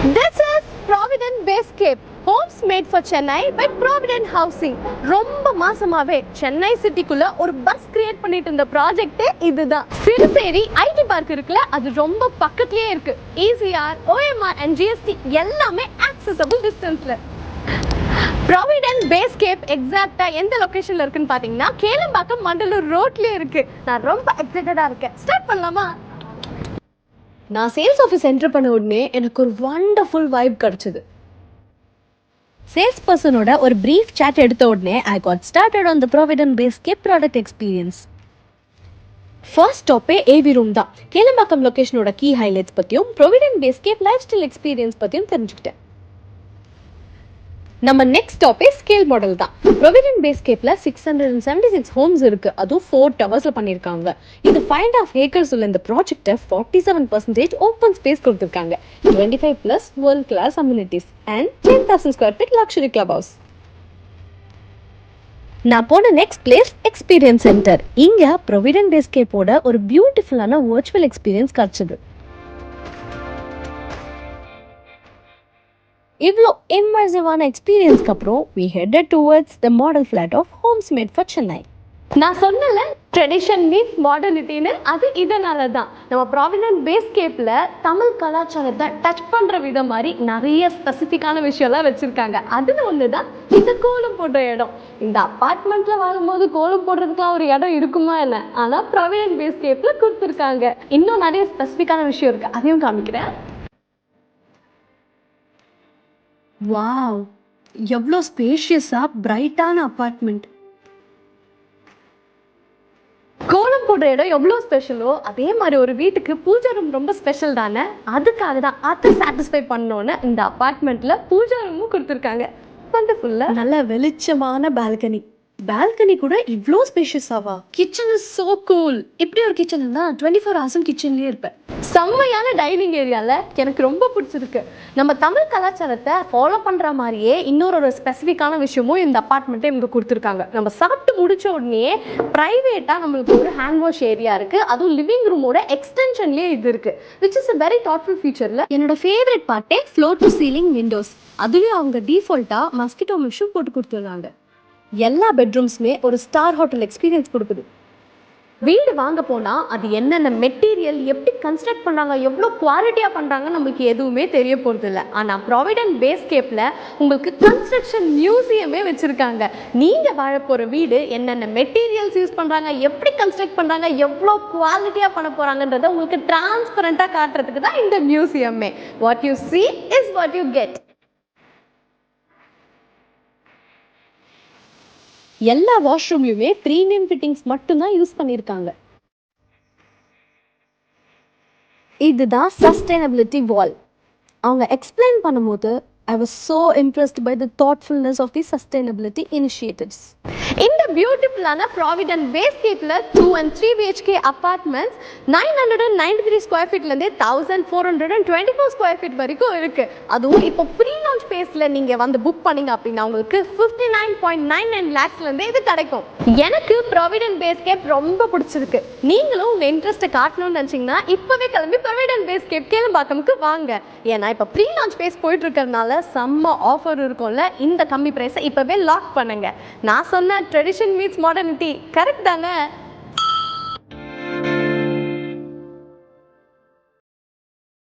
This is Provident Basescape. Homes made for Chennai by Provident Housing. ரொம்ப மாசமாவே சென்னை சிட்டிக்குள்ள ஒரு bus create பண்ணிட்டு இருந்த ப்ராஜெக்டே இதுதான். சிறுசேரி ஐடி பார்க் இருக்குல்ல, அது ரொம்ப பக்கத்துலயே இருக்கு. ECR, OMR and GST எல்லாமே accessible distanceல. Provident Basescape எக்ஸாக்ட்டா எந்த லொகேஷன்ல இருக்குன்னு பாத்தீங்கன்னா கேளம்பாக்கம் மண்டலூர் ரோட்லயே இருக்கு. நான் ரொம்ப எக்ஸைட்டடா இருக்கேன். ஸ்டார்ட் பண்ணலாமா? நான் சேல்ஸ் ஆஃபீஸ் என்டர் பண்ண உடனே எனக்கு ஒரு வண்டர்ஃபுல் வைப் கிடைச்சது. சேல்ஸ் பர்சனோட ஒரு பிரீஃப் சாட் எடுத்த உடனே I got started on the Provident Bayscape product experience. First ஸ்டாப்பே ஏவி ரூம் தான். கேளம்பாக்கம் லொகேஷனோட கீ ஹைலைட்ஸ் பற்றியும் Provident Bayscape lifestyle experience பற்றியும் தெரிஞ்சுக்கிட்டேன். நம்ம நெக்ஸ்ட் ஸ்டாப்பே ஸ்கேல் மாடல் தான். ப்ராவிடன்ட் பேஸ்கேப்ல 676 ஹோம்ஸ் இருக்கு. அதுவும் 4 டவர்ஸ்ல பண்ணிருக்காங்க. இது 5.5 ஏக்கர்ஸ் உள்ள இந்த ப்ராஜெக்ட்டை 47% ஓப்பன் ஸ்பேஸ் கொடுத்துருக்காங்க. 25+ world class amenities and 10,000 square feet luxury clubhouse. நான் போன நெக்ஸ்ட் பிளேஸ் எக்ஸ்பீரியன்ஸ் சென்டர். இங்க ப்ராவிடன்ட் பேஸ்கேப்போட ஒரு பியூட்டிஃபுல்லான வர்ச்சுவல் எக்ஸ்பீரியன்ஸ் கிடைச்சது. இவ்வளோ இம்மர்சிவான எக்ஸ்பீரியன்ஸ்க்கு அப்புறம் we headed towards the model flat of Homes Made for Chennai. நான் சொன்னல ட்ரெடிஷன் மீன்ஸ் மாடர்னிட்டின்னு, அது இதனால தான். நம்ம ப்ராவிடன்ட் பேஸ்கேப்பில் தமிழ் கலாச்சாரத்தை டச் பண்ணுற விதம் மாதிரி நிறைய ஸ்பெசிஃபிக்கான விஷயம்லாம் வச்சுருக்காங்க. அதில் ஒன்று தான் இந்த கோலம் போடுற இடம். இந்த அப்பார்ட்மெண்ட்டில் வாழும்போது கோலம் போடுறதுக்குலாம் ஒரு இடம் இருக்குமா இல்லை, ஆனால் ப்ராவிடன்ட் பேஸ்கேப்பில் கொடுத்துருக்காங்க. இன்னும் நிறைய ஸ்பெசிஃபிக்கான விஷயம் இருக்குது, அதையும் காமிக்கிறேன். வாவ், எவ்வளோ ஸ்பேஷியஸாக பிரைட்டான அப்பார்ட்மெண்ட். கோலம் போடுற இடம் எவ்வளோ ஸ்பெஷலோ அதே மாதிரி ஒரு வீட்டுக்கு பூஜை ரூம் ரொம்ப ஸ்பெஷல் தானே. அதுக்காக தான் அதை சாட்டிஸ்ஃபை பண்ணோன்னு இந்த அப்பார்ட்மெண்ட்டில் பூஜை ரூமும் கொடுத்துருக்காங்க. வண்டர்ஃபுல்லாக நல்ல வெளிச்சமான பால்கனி. பால்கனி கூட இவ்வளோ ஸ்பேஷியஸாவா? Kitchen is so cool. இப்படி ஒரு கிச்சன் இருந்தால் 24 ஹவர்ஸும் கிச்சன்லேயே இருப்பேன். செம்மையான டைனிங் ஏரியாவில் எனக்கு ரொம்ப பிடிச்சிருக்கு. நம்ம தமிழ் கலாச்சாரத்தை ஃபாலோ பண்ணுற மாதிரியே இன்னொரு ஸ்பெசிஃபிக்கான விஷயமும் இந்த அப்பார்ட்மெண்ட்டை இவங்க கொடுத்துருக்காங்க. நம்ம சாப்பிட்டு முடிச்ச உடனே ப்ரைவேட்டாக நம்மளுக்கு ஒரு ஹேண்ட் வாஷ் ஏரியா இருக்குது. அதுவும் லிவிங் ரூமோட எக்ஸ்டென்ஷன்லேயே இது இருக்குது, which is a very thoughtful ஃபீச்சரில். என்னோட ஃபேவரட் பார்ட்டே ஃப்ளோர் டு சீலிங் விண்டோஸ். அதுவே அவங்க டிஃபால்ட்டாக மஸ்கிட்டோ மிஷும் போட்டு கொடுத்துருக்காங்க. எல்லா பெட்ரூம்ஸுமே ஒரு ஸ்டார் ஹோட்டல் எக்ஸ்பீரியன்ஸ் கொடுக்குது. வீடு வாங்க போனால் அது என்னென்ன மெட்டீரியல், எப்படி கன்ஸ்ட்ரக்ட் பண்ணுறாங்க, எவ்வளோ குவாலிட்டியாக பண்ணுறாங்கன்னு நம்மளுக்கு எதுவுமே தெரிய போகிறது இல்லை. ஆனால் ப்ராவிடன்ட் பேஸ்கேப்பில் உங்களுக்கு கன்ஸ்ட்ரக்ஷன் மியூசியமே வச்சுருக்காங்க. நீங்கள் வாழ போகிற வீடு என்னென்ன மெட்டீரியல்ஸ் யூஸ் பண்ணுறாங்க, எப்படி கன்ஸ்ட்ரக்ட் பண்ணுறாங்க, எவ்வளோ குவாலிட்டியாக பண்ண போகிறாங்கன்றதை உங்களுக்கு டிரான்ஸ்பரண்ட்டாக காட்டுறதுக்கு தான் இந்த மியூசியமே. What you see is what you get. எல்லா வாஷ்ரூம்லையுமே ப்ரீமியம் ஃபிட்டிங்ஸ் மட்டும்தான் யூஸ் பண்ணியிருக்காங்க. இதுதான் சஸ்டைனபிலிட்டி வால். அவங்க எக்ஸ்பிளைன் பண்ணும்போது I was so impressed by the thoughtfulness of the sustainability initiatives. இந்த பியூட்டிஃபுல்லான ப்ராவிடன்ட் பேஸ்கேப்பில் 2 and 3 BHK அப்பார்ட்மெண்ட்ஸ் 993 ஸ்கொயர் ஃபீட்லேருந்து 1424 ஸ்கொயர் ஃபீட் வரைக்கும் இருக்குது. அதுவும் இப்போ ப்ரீ லான்ச் ஸ்பேஸில் நீங்கள் வந்து புக் பண்ணிங்க அப்படின்னா உங்களுக்கு 59.99 lakhsலேருந்து இது கிடைக்கும். எனக்கு ப்ராவிடன்ட் பேஸ்கேப் ரொம்ப பிடிச்சிருக்கு. நீங்களும் உங்கள் இன்ட்ரெஸ்ட்டை காட்டணும்னு நினச்சிங்கன்னா இப்போவே கிளம்பி ப்ராவிடன்ட் பேஸ்கேப் கேளம்பாக்கம்க்கு வாங்க. ஏன்னா இப்போ ப்ரீ லான்ச் ஸ்பேஸ் போயிட்டு இருக்கிறதுனால செம்ம ஆஃபர் இருக்கும்ல. இந்த கம்மி ப்ரைஸை இப்போவே லாக் பண்ணுங்க. நான் சொன்ன ட்ரெடிஷன் மீட்ஸ் மாடர்னிட்டி கரெக்ட் தானே?